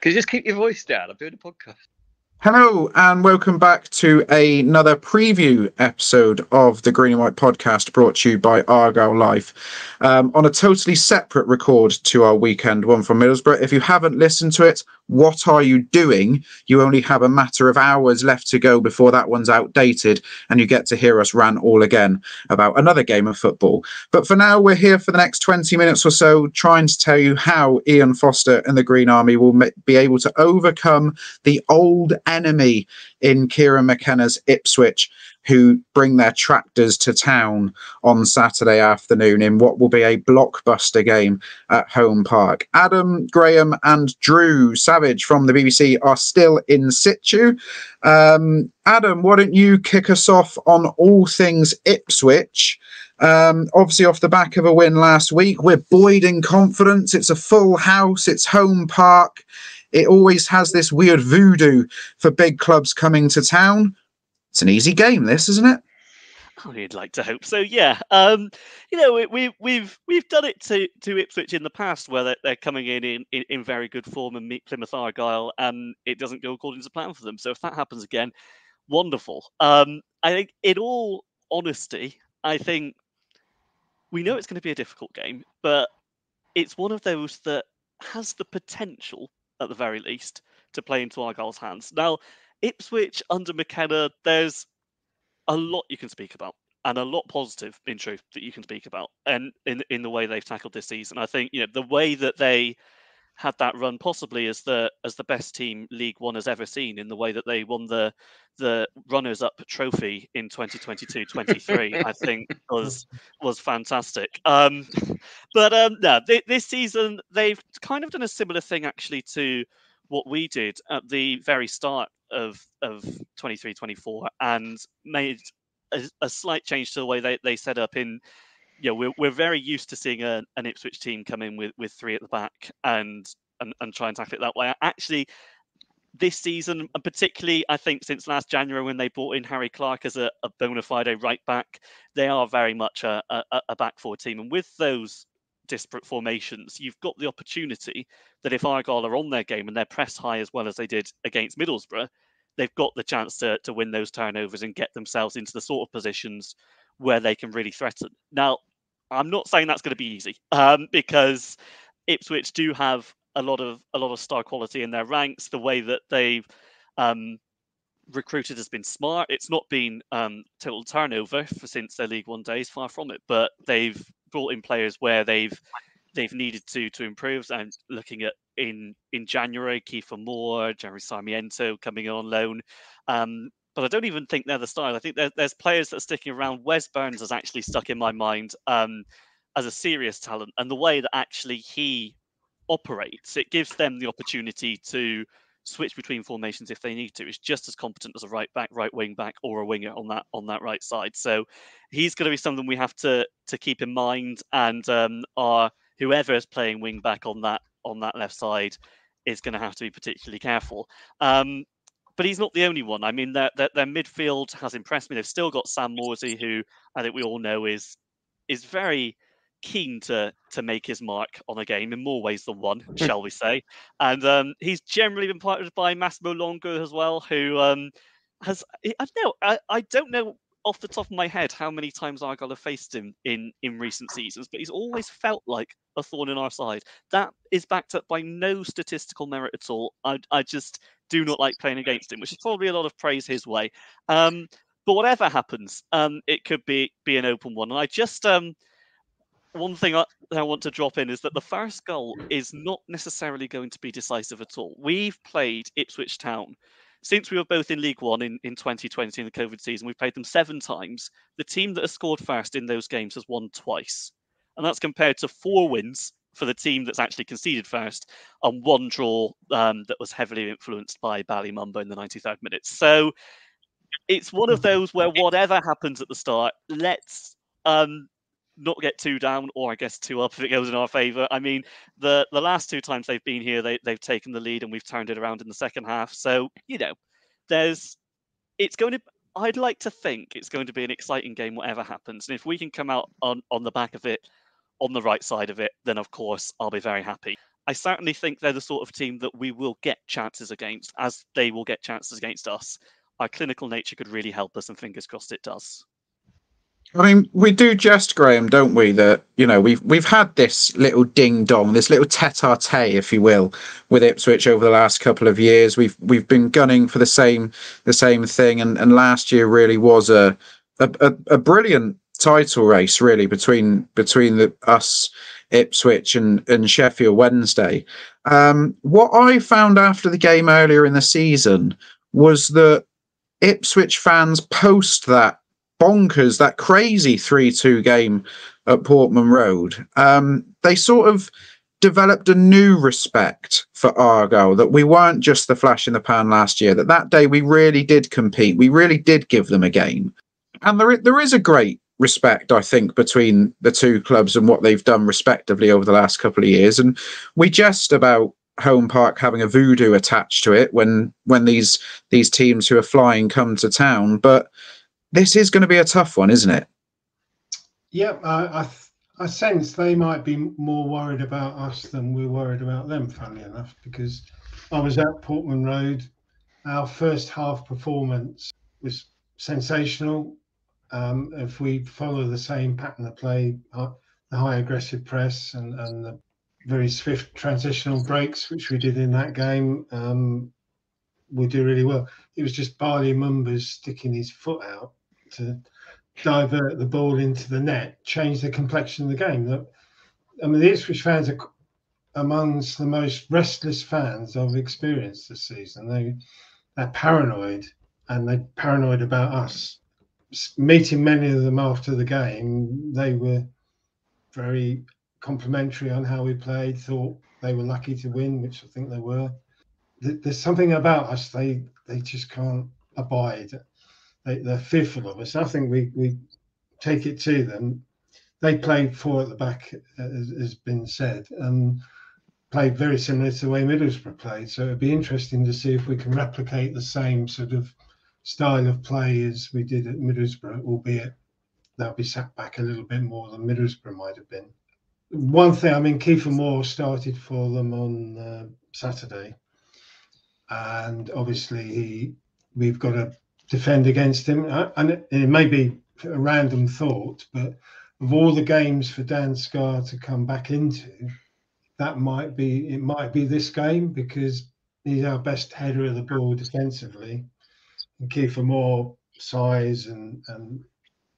Can you just keep your voice down? I'm doing a podcast. Hello and welcome back to another preview episode of the Green and White podcast brought to you by Argyle Leif on a totally separate record to our weekend one from Middlesbrough. If you haven't listened to it, what are you doing? You only have a matter of hours left to go before that one's outdated and you get to hear us rant all again about another game of football. But for now, we're here for the next 20 minutes or so trying to tell you how Ian Foster and the Green Army will be able to overcome the old enemy in Kieran McKenna's Ipswich, who bring their tractors to town on Saturday afternoon in what will be a blockbuster game at Home Park. Adam, Graham and Drew Savage from the BBC are still in situ. Adam, why don't you kick us off on all things Ipswich? Obviously off the back of a win last week, we're buoyed in confidence. It's a full house, it's Home Park. It always has this weird voodoo for big clubs coming to town. It's an easy game, this, isn't it? Oh, you'd like to hope so, yeah. We've done it to Ipswich in the past, where they're coming in very good form and meet Plymouth Argyle, and it doesn't go according to plan for them. So if that happens again, wonderful. I think, in all honesty, I think we know it's going to be a difficult game, but it's one of those that has the potential, at the very least, to play into Argyle's hands. Now, Ipswich under McKenna, there's a lot you can speak about, and a lot positive, in truth, that you can speak about, and in the way they've tackled this season. I think the way that they had that run, possibly as the best team League One has ever seen, in the way that they won the runners-up trophy in 2022-23, I think was fantastic. No, this season they've kind of done a similar thing actually to what we did at the very start of 23-24, and made a slight change to the way they set up. We're very used to seeing an Ipswich team come in with three at the back and try and tackle it that way. Actually, this season, and particularly I think since last January when they brought in Harry Clark as a bona fide right back, they are very much a back four team. And with those disparate formations, you've got the opportunity that if Argyle are on their game and they're pressed high as well as they did against Middlesbrough, they've got the chance to win those turnovers and get themselves into the sort of positions where they can really threaten. Now, I'm not saying that's going to be easy, because Ipswich do have a lot of star quality in their ranks. The way that they've recruited has been smart. It's not been total turnover since their League One days, far from it. But they've brought in players where they've needed to improve. And looking at in January, Kieffer, Jerry Sarmiento coming on loan. But I don't even think they're the style. I think there's players that are sticking around. Wes Burns has actually stuck in my mind as a serious talent, and the way that actually he operates, it gives them the opportunity to switch between formations if they need to. It's just as competent as a right back, right wing back, or a winger on that right side. So he's going to be something we have to keep in mind, and whoever is playing wing back on that left side is going to have to be particularly careful. But he's not the only one. I mean, their midfield has impressed me. They've still got Sam Morsy, who I think we all know is very keen to make his mark on a game in more ways than one, shall we say. And he's generally been partnered by Massimo Longo as well, who I don't know off the top of my head how many times Argyle have faced him in recent seasons, but he's always felt like a thorn in our side. That is backed up by no statistical merit at all. I just do not like playing against him, which is probably a lot of praise his way. But whatever happens, it could be an open one. And I just one thing I want to drop in is that the first goal is not necessarily going to be decisive at all. We've played Ipswich Town since we were both in League One in 2020 in the COVID season. We've played them 7 times. The team that has scored first in those games has won twice. And that's compared to 4 wins for the team that's actually conceded first, and 1 draw that was heavily influenced by Ballymumba in the 93rd minute. So it's one of those where whatever happens at the start, let's not get too down, or I guess too up if it goes in our favour. I mean, the last 2 times they've been here, they've taken the lead and we've turned it around in the second half. So, I'd like to think it's going to be an exciting game, whatever happens. And if we can come out on the back of it, on the right side of it, then of course I'll be very happy. I certainly think they're the sort of team that we will get chances against, as they will get chances against us. Our clinical nature could really help us, and fingers crossed it does. I mean, we do jest, Graham, don't we? That, you know, we've had this little ding dong, this little tete-a-tete, if you will, with Ipswich over the last couple of years. We've been gunning for the same thing, and last year really was a brilliant title race, really, between us, Ipswich, and Sheffield Wednesday. What I found after the game earlier in the season was that Ipswich fans post that bonkers, that crazy 3-2 game at Portman Road, they sort of developed a new respect for Argyle, that we weren't just the flash in the pan last year, that day we really did compete, we really did give them a game. And there is a great respect, I think, between the two clubs and what they've done respectively over the last couple of years. And we jest about Home Park having a voodoo attached to it when these teams who are flying come to town, but this is going to be a tough one, isn't it? Yeah, I sense they might be more worried about us than we're worried about them, funnily enough, because I was at Portman Road. Our first half performance was sensational. If we follow the same pattern of play, the high aggressive press and the very swift transitional breaks, which we did in that game, we do really well. It was just Barley Mumbers sticking his foot out to divert the ball into the net, change the complexion of the game. I mean, the Ipswich fans are amongst the most restless fans I've experienced this season. They're paranoid, and they're paranoid about us. Meeting many of them after the game, they were very complimentary on how we played, thought they were lucky to win, which I think they were. There's something about us they just can't abide. They're fearful of us. I think we take it to them. They played 4 at the back, as has been said, and played very similar to the way Middlesbrough played. So it'd be interesting to see if we can replicate the same sort of style of play as we did at Middlesbrough, albeit they'll be sat back a little bit more than Middlesbrough might have been. One thing, I mean, Kieffer started for them on Saturday, and obviously we've got to defend against him. And it may be a random thought, but of all the games for Dan Scarr to come back into, it might be this game, because he's our best header of the ball defensively. And Kieffer Moore, size and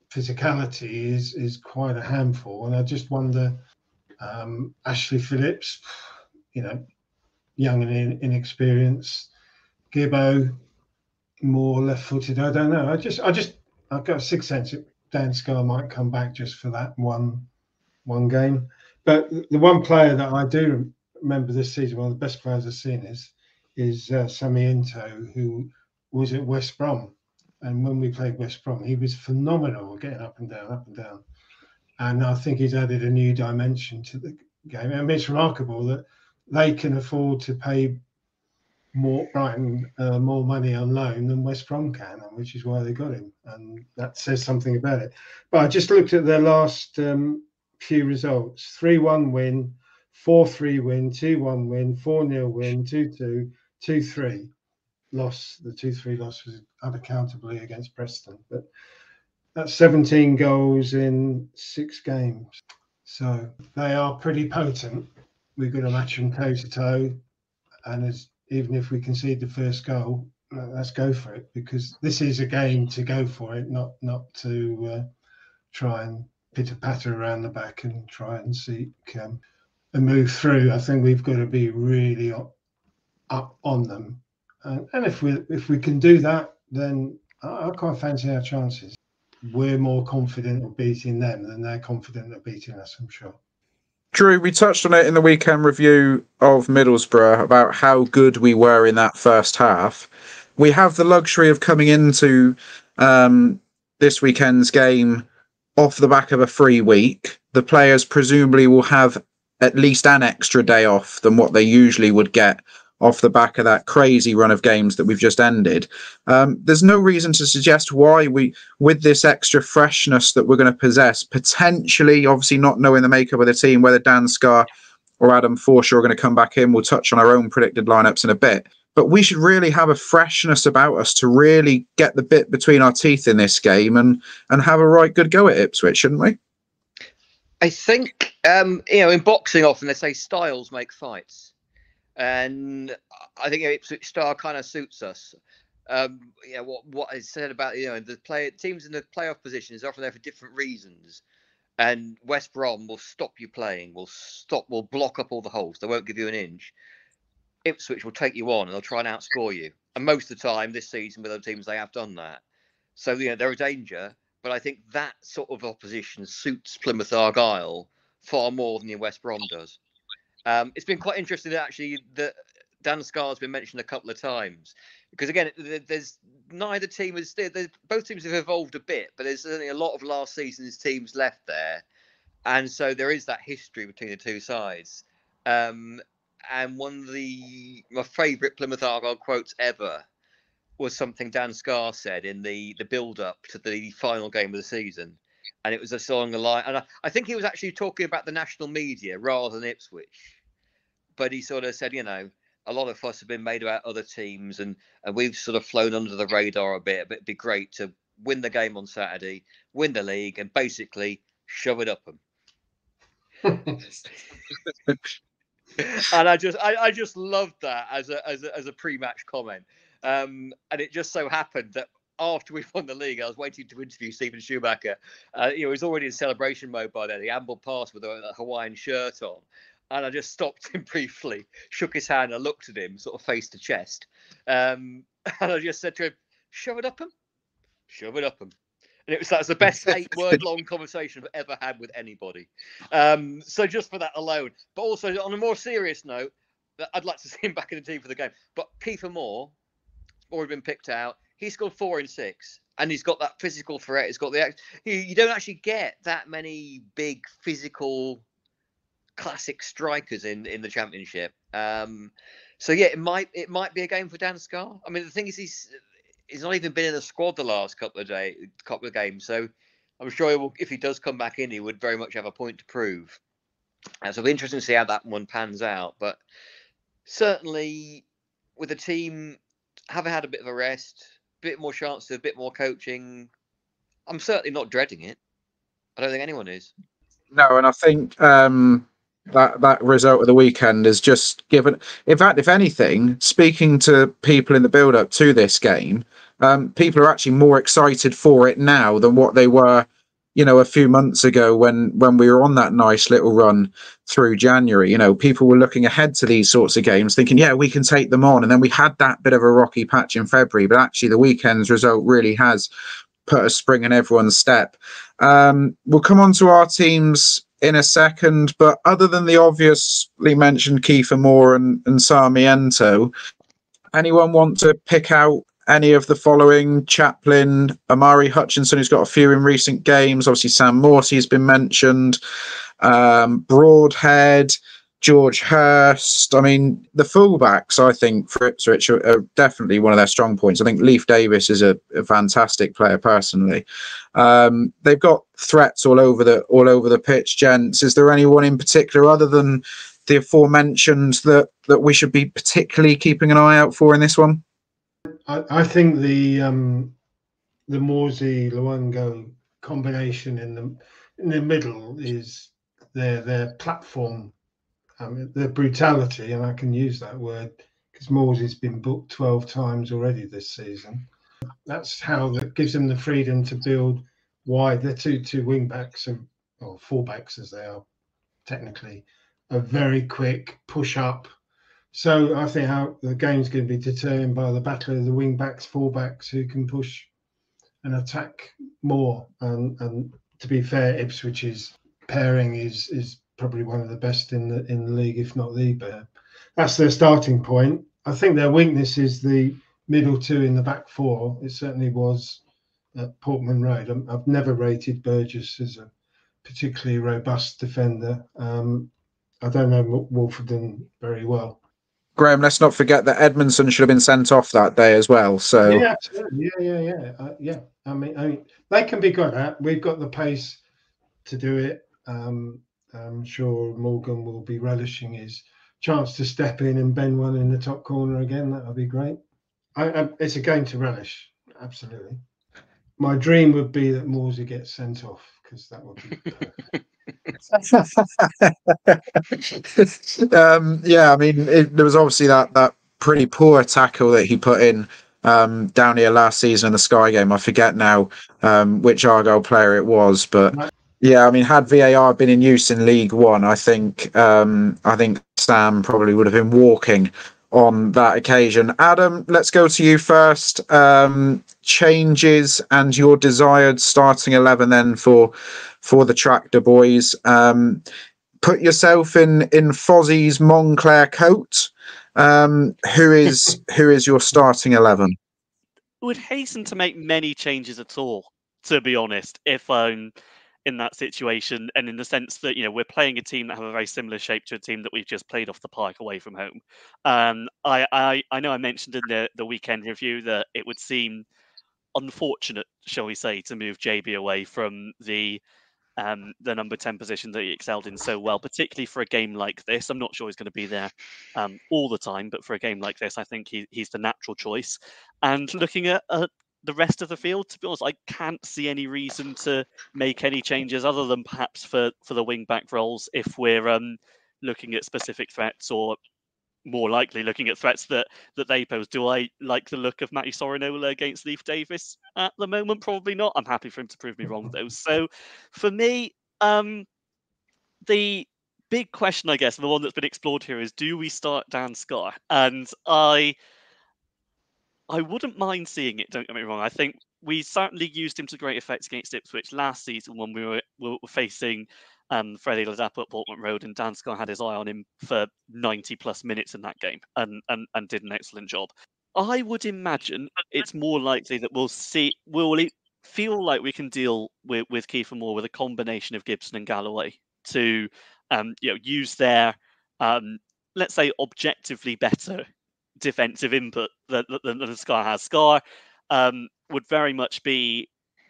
physicality is quite a handful. And I just wonder, Ashley Phillips, you know, young and inexperienced, Gibbo, more left-footed. I don't know. I've got a sixth sense that Dan Scarr might come back just for that one game. But the one player that I do remember this season, one of the best players I've seen is Sarmiento, who was at West Brom. And when we played West Brom, he was phenomenal, getting up and down. And I think he's added a new dimension to the game. I mean, it's remarkable that they can afford to pay more money on loan than West Brom can, which is why they got him. And that says something about it. But I just looked at their last few results: 3-1 win, 4-3 win, 2-1 win, 4-0 win, 2-2, 2-3 loss. The 2-3 loss was unaccountably against Preston, but that's 17 goals in 6 games. So they are pretty potent. We've got to match them toe to toe, and even if we concede the first goal, let's go for it, because this is a game to go for it, not to try and pitter-patter around the back and try and seek a move through. I think we've got to be really up on them, and if we can do that, then I quite fancy our chances. We're more confident of beating them than they're confident of beating us, I'm sure. Drew, we touched on it in the weekend review of Middlesbrough about how good we were in that first half. We have the luxury of coming into this weekend's game off the back of a free week. The players presumably will have at least an extra day off than what they usually would get off the back of that crazy run of games that we've just ended. There's no reason to suggest why we, with this extra freshness that we're going to possess, potentially, obviously not knowing the makeup of the team, whether Dan Scarr or Adam Forshaw are going to come back in. We'll touch on our own predicted lineups in a bit. But we should really have a freshness about us to really get the bit between our teeth in this game and have a right good go at Ipswich, shouldn't we? I think, in boxing often they say styles make fights. And I think Ipswich style kind of suits us. What I said about, the teams in the playoff position is often there for different reasons. And West Brom will stop you playing, will block up all the holes. They won't give you an inch. Ipswich will take you on and they'll try and outscore you. And most of the time this season with other teams, they have done that. So, they're a danger. But I think that sort of opposition suits Plymouth Argyle far more than West Brom does. It's been quite interesting actually that Dan Scar's been mentioned a couple of times. Because again, there's neither team is both teams have evolved a bit, but there's certainly a lot of last season's teams left there. And so there is that history between the two sides. And one of my favourite Plymouth Argyle quotes ever was something Dan Scar said in the build-up to the final game of the season. And it was a song along the line. And I think he was actually talking about the national media rather than Ipswich. But he sort of said, a lot of fuss have been made about other teams and we've sort of flown under the radar a bit. But it'd be great to win the game on Saturday, win the league, and basically shove it up them. And I just loved that as a pre-match comment. And it just so happened that after we won the league, I was waiting to interview Stephen Schumacher. He was already in celebration mode by then. He ambled past with a Hawaiian shirt on. And I just stopped him briefly, shook his hand, and looked at him, sort of face to chest. And I just said to him, shove it up him. Shove it up him. And that's the best 8-word-long conversation I've ever had with anybody. So just for that alone. But also, on a more serious note, I'd like to see him back in the team for the game. But Kieffer Moore, already been picked out. He scored 4 in 6. And he's got that physical threat. He's got you don't actually get that many big physical classic strikers in the Championship. So yeah, it might be a game for Dan Scar. I mean, the thing is, he's not even been in the squad the last couple of games. So I'm sure he will, if he does come back in, he would very much have a point to prove. So it'll be interesting to see how that one pans out. But certainly, with the team having had a bit of a rest, a bit more chance to a bit more coaching, I'm certainly not dreading it. I don't think anyone is. No, and I think that result of the weekend is just given. In fact, if anything, speaking to people in the build-up to this game, people are actually more excited for it now than what they were, a few months ago when we were on that nice little run through January. People were looking ahead to these sorts of games, thinking, yeah, we can take them on. And then we had that bit of a rocky patch in February, but actually the weekend's result really has put a spring in everyone's step. We'll come on to our teams in a second, but other than the obviously mentioned Kieffer Moore and Sarmiento, anyone want to pick out any of the following? Chaplin, Omari, Hutchinson, who's got a few in recent games. Obviously, Sam Morsy has been mentioned. Broadhead, George Hurst. I mean, the fullbacks, I think, for Ipswich are definitely one of their strong points. I think Leif Davies is a fantastic player, personally. They've got threats all over the pitch, gents. Is there anyone in particular, other than the aforementioned, that we should be particularly keeping an eye out for in this one? I think the Morsy Luongo combination in the middle is their platform. The brutality, and I can use that word because Morsy's been booked 12 times already this season. That's how that gives them the freedom to build wide. They're two wing backs, or full backs as they are technically, are very quick, push up. So I think how the game's going to be determined by the battle of the wing backs, full backs who can push and attack more. And to be fair, Ipswich's pairing is probably one of the best in the league, if not the best. That's their starting point. I think their weakness is the middle two in the back four. It certainly was at Portman Road. I've never rated Burgess as a particularly robust defender. I don't know Wolfenden very well. Graham, let's not forget that Edmondson should have been sent off that day as well. So yeah, yeah. I mean, they can be good at. We've got the pace to do it. I'm sure Morgan will be relishing his chance to step in and bend one in the top corner again. That would be great. It's a game to relish, absolutely. My dream would be that Morsy gets sent off, because that would be perfect. Yeah, I mean, there was obviously that pretty poor tackle that he put in down here last season in the Sky game. I forget now which Argyle player it was, but yeah, I mean, had VAR been in use in League One, I think Sam probably would have been walking on that occasion. Adam, let's go to you first. Changes and your desired starting 11 then for the Tractor Boys. Put yourself in Fozzie's Montclair coat. Who is your starting 11? Would hasten to make many changes at all, to be honest, if I'm in that situation, and in the sense that we're playing a team that have a very similar shape to a team that we've just played off the park away from home. I know I mentioned in the weekend review that it would seem unfortunate, shall we say, to move JB away from the number 10 position that he excelled in so well, particularly for a game like this. I'm not sure he's going to be there all the time, but for a game like this, I think he's the natural choice. And looking at the rest of the field, to be honest, I can't see any reason to make any changes other than perhaps for the wing back roles if we're looking at specific threats, or more likely looking at threats that they pose. Do I like the look of Matty Sorinola against Leif Davies at the moment? Probably not. I'm happy for him to prove me wrong, though. So for me, the big question, I guess, and the one that's been explored here is, do we start Dan Scar? And I wouldn't mind seeing it, don't get me wrong. I think we certainly used him to great effect against Ipswich last season when we were facing Freddie Ladapo at Portman Road, and Dan Scar had his eye on him for 90 plus minutes in that game and did an excellent job. I would imagine it's more likely that we'll feel like we can deal with Kieffer more with a combination of Gibson and Galloway to use their let's say objectively better defensive input than Scar has. Scar would very much be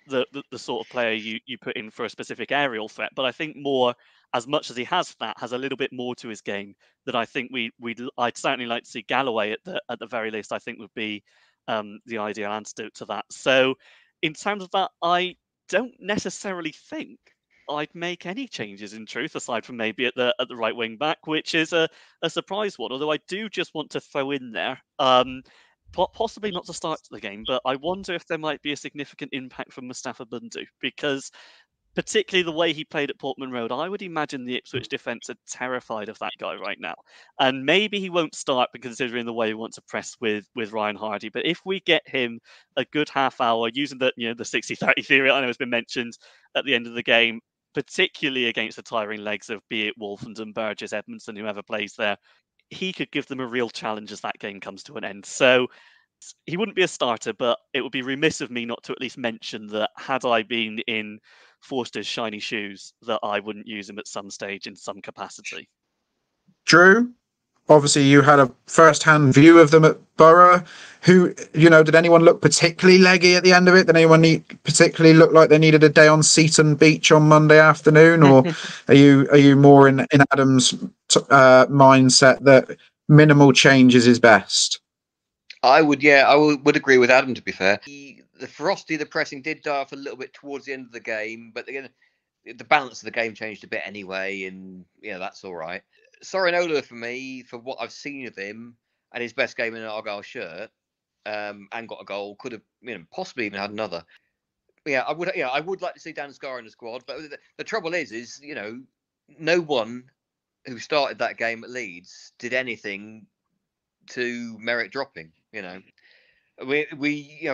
the sort of player you put in for a specific aerial threat, but I think more, as much as he has that, has a little bit more to his game that I think I'd certainly like to see Galloway at the very least. I think would be the ideal antidote to that. So in terms of that, I don't necessarily think I'd make any changes, in truth, aside from maybe at the right wing back, which is a surprise one. Although I do just want to throw in there, possibly not to start the game, but I wonder if there might be a significant impact from Mustafa Bundu, because particularly the way he played at Portman Road, I would imagine the Ipswich defence are terrified of that guy right now. And maybe he won't start, considering the way he wants to press with Ryan Hardy. But if we get him a good half hour using the 60-30 theory, I know has been mentioned at the end of the game, particularly against the tiring legs of be it Wolfenden, Burgess, Edmondson, whoever plays there, he could give them a real challenge as that game comes to an end. So he wouldn't be a starter, but it would be remiss of me not to at least mention that had I been in Forster's shiny shoes, that I wouldn't use him at some stage in some capacity. Drew, obviously you had a first-hand view of them at Borough. Who, did anyone look particularly leggy at the end of it? Did anyone particularly look like they needed a day on Seaton Beach on Monday afternoon? Or are you more in Adam's mindset that minimal changes is best? I would agree with Adam, to be fair. The ferocity of the pressing did die off a little bit towards the end of the game, but again, the balance of the game changed a bit anyway, and that's all right. Sorinola, for me, for what I've seen of him and his best game in an Argyle shirt, and got a goal, could have possibly even had another. I would like to see Dan Scar in the squad, but the trouble is no one who started that game at Leeds did anything to merit dropping.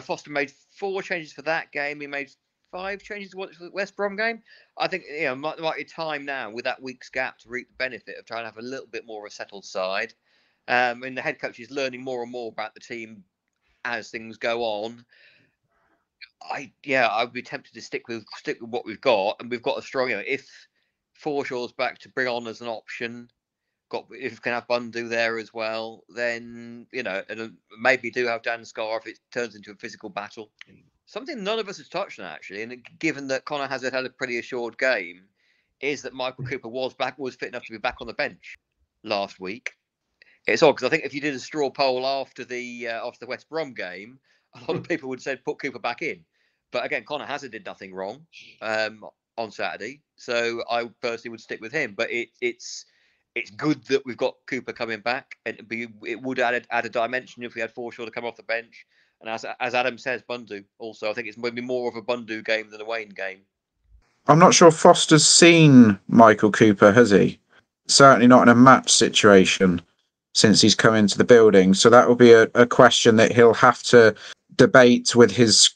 Foster made 4 changes for that game. He made 5 changes for the West Brom game. I think might be time now with that week's gap to reap the benefit of trying to have a little bit more of a settled side. And the head coach is learning more and more about the team as things go on. I would be tempted to stick with what we've got, and we've got a strong. If Forshaw's back to bring on as an option, if we can have Bundu there as well, then and maybe do have Dan Scar if it turns into a physical battle. Something none of us has touched on actually, and given that Connor Hazard had a pretty assured game, is that Michael Cooper was fit enough to be back on the bench last week. It's odd because I think if you did a straw poll after the West Brom game, a lot of people would say put Cooper back in. But again, Connor Hazard did nothing wrong on Saturday, so I personally would stick with him. But it's good that we've got Cooper coming back, and it would add a dimension if we had Forshaw to come off the bench. And as Adam says, Bundu also. I think it's maybe more of a Bundu game than a Wayne game. I'm not sure Foster's seen Michael Cooper, has he? Certainly not in a match situation since he's come into the building. So that will be a question that he'll have to debate with his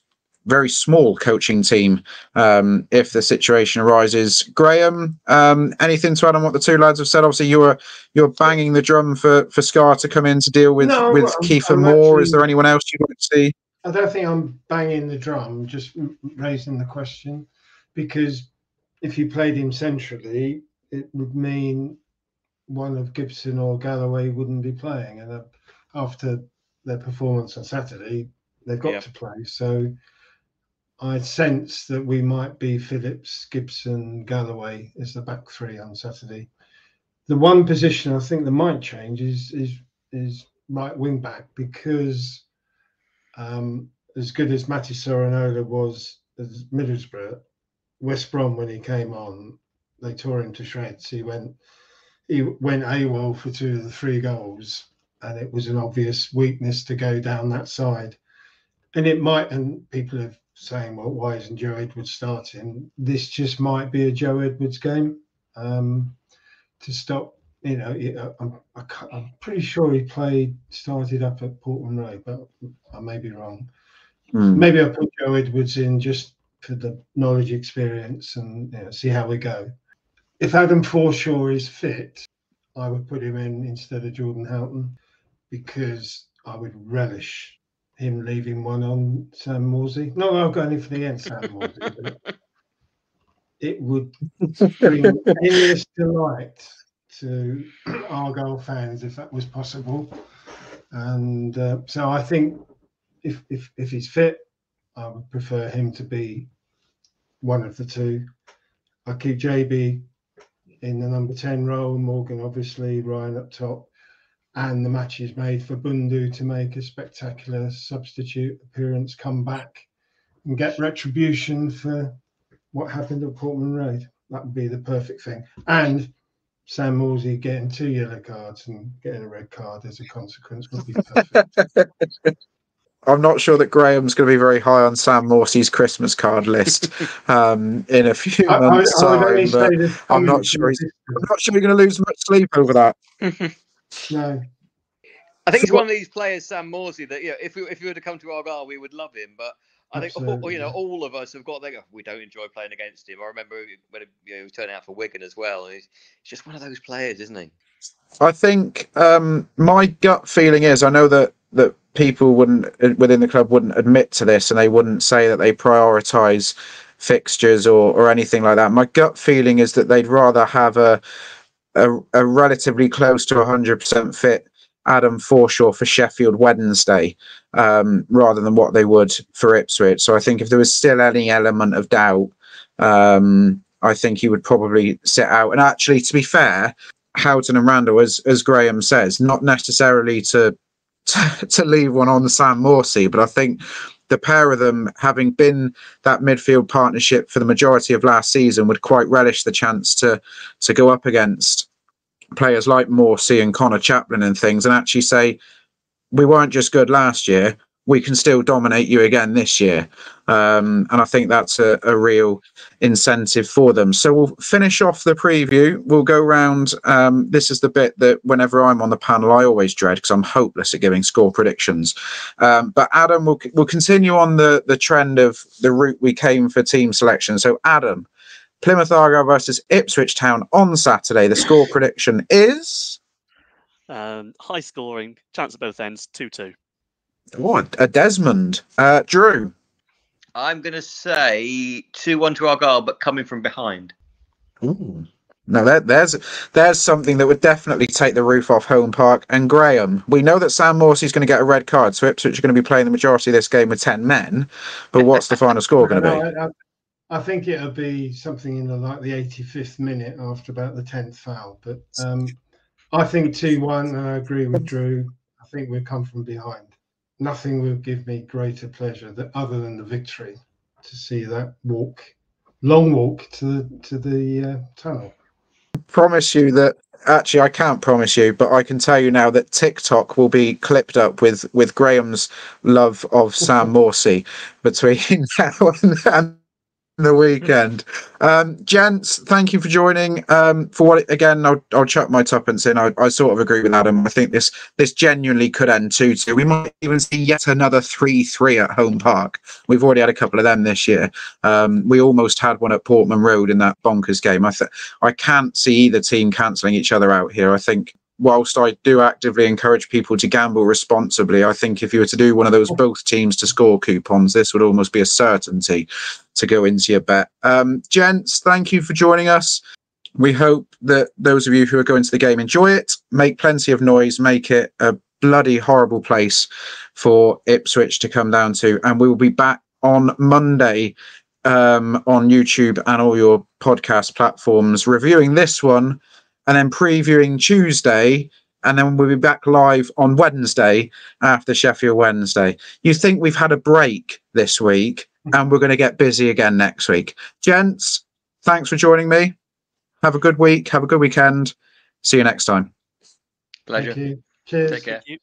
very small coaching team if the situation arises. Graham, anything to add on what the two lads have said? Obviously, you're banging the drum for Scar to come in to deal with Kieffer more. Is there anyone else you'd like to see? I don't think I'm banging the drum, just raising the question, because if you played him centrally, it would mean one of Gibson or Galloway wouldn't be playing, and after their performance on Saturday, they've got to play. So I sense that we might be Phillips, Gibson, Galloway as the back three on Saturday. The one position I think that might change is right wing back, because as good as Matti Sorinola was as Middlesbrough, West Brom, when he came on, they tore him to shreds. He went AWOL for 2 of the 3 goals, and it was an obvious weakness to go down that side. And it might, and people are saying, well, why isn't Joe Edwards starting? This just might be a Joe Edwards game to stop. You know, I'm pretty sure he started up at Portman Road, but I may be wrong. Maybe I'll put Joe Edwards in just for the knowledge, experience, and see how we go. If Adam Forshaw is fit, I would put him in instead of Jordan Houghton, because I would relish him leaving one on Sam Morsy. Not that I've got anything against Sam Morsy, but it would bring endless delight to Argyle fans if that was possible. And so I think if he's fit, I would prefer him to be one of the two. I'll keep JB in the number 10 role, Morgan obviously, Ryan up top, and the match is made for Bundu to make a spectacular substitute appearance, come back and get retribution for what happened at Portman Road. That would be the perfect thing. And Sam Morsy getting 2 yellow cards and getting a red card as a consequence would be perfect. I'm not sure that Graham's going to be very high on Sam Morsy's Christmas card list in a few months' time. But I'm not sure he's going to lose much sleep over that. No. I think it's one of these players, Sam Morsy, that if he were to come to Argyle, we would love him. But I think all of us have got. We don't enjoy playing against him. I remember when he was turning out for Wigan as well. He's just one of those players, isn't he? I think my gut feeling is, I know that people within the club wouldn't admit to this, and they wouldn't say that they prioritise fixtures or anything like that. My gut feeling is that they'd rather have a relatively close to 100% fit Adam Forshaw for Sheffield Wednesday rather than what they would for Ipswich. So I think if there was still any element of doubt, I think he would probably sit out. And actually, to be fair, Houghton and Randall, as Graham says, not necessarily to leave one on Sam Morsy, but I think the pair of them, having been that midfield partnership for the majority of last season, would quite relish the chance to go up against players like Morsy and Connor Chaplin and things, and actually say, we weren't just good last year, we can still dominate you again this year. And I think that's a real incentive for them. So we'll finish off the preview. We'll go round. This is the bit that whenever I'm on the panel, I always dread because I'm hopeless at giving score predictions. But Adam, we'll continue on the trend of the route we came for team selection. So Adam, Plymouth Argyle versus Ipswich Town on Saturday. The score prediction is? High scoring, chance at both ends, 2-2. Oh, a Desmond. Drew? I'm going to say 2-1 to Argyle, but coming from behind. Ooh. Now, there's something that would definitely take the roof off Home Park. And Graham, we know that Sam Morsey's going to get a red card, so Ipswich are going to be playing the majority of this game with 10 men. But what's the final score going to be? I think it'll be something in the 85th minute after about the 10th foul. But I think 2-1, and I agree with Drew. I think we'll come from behind. Nothing will give me greater pleasure other than the victory, to see that long walk to the tunnel. Promise you that. Actually, I can't promise you, but I can tell you now that TikTok will be clipped up with Graham's love of Sam Morsy between now and the weekend. Gents, thank you for joining. For what, again, I'll chuck my tuppence in. I sort of agree with Adam. I think this genuinely could end 2-2. We might even see yet another 3-3 at home park. We've already had a couple of them this year. We almost had one at Portman Road in that bonkers game. I can't see either team cancelling each other out here. I think, whilst I do actively encourage people to gamble responsibly, I think if you were to do one of those both teams to score coupons, this would almost be a certainty to go into your bet. Gents, thank you for joining us. We hope that those of you who are going to the game enjoy it, make plenty of noise, make it a bloody horrible place for Ipswich to come down to. And we will be back on Monday on YouTube and all your podcast platforms, reviewing this one and then previewing Tuesday, and then we'll be back live on Wednesday after Sheffield Wednesday. You think we've had a break this week, and we're going to get busy again next week. Gents, thanks for joining me. Have a good week. Have a good weekend. See you next time. Pleasure. Thank you. Cheers. Take care. Thank you.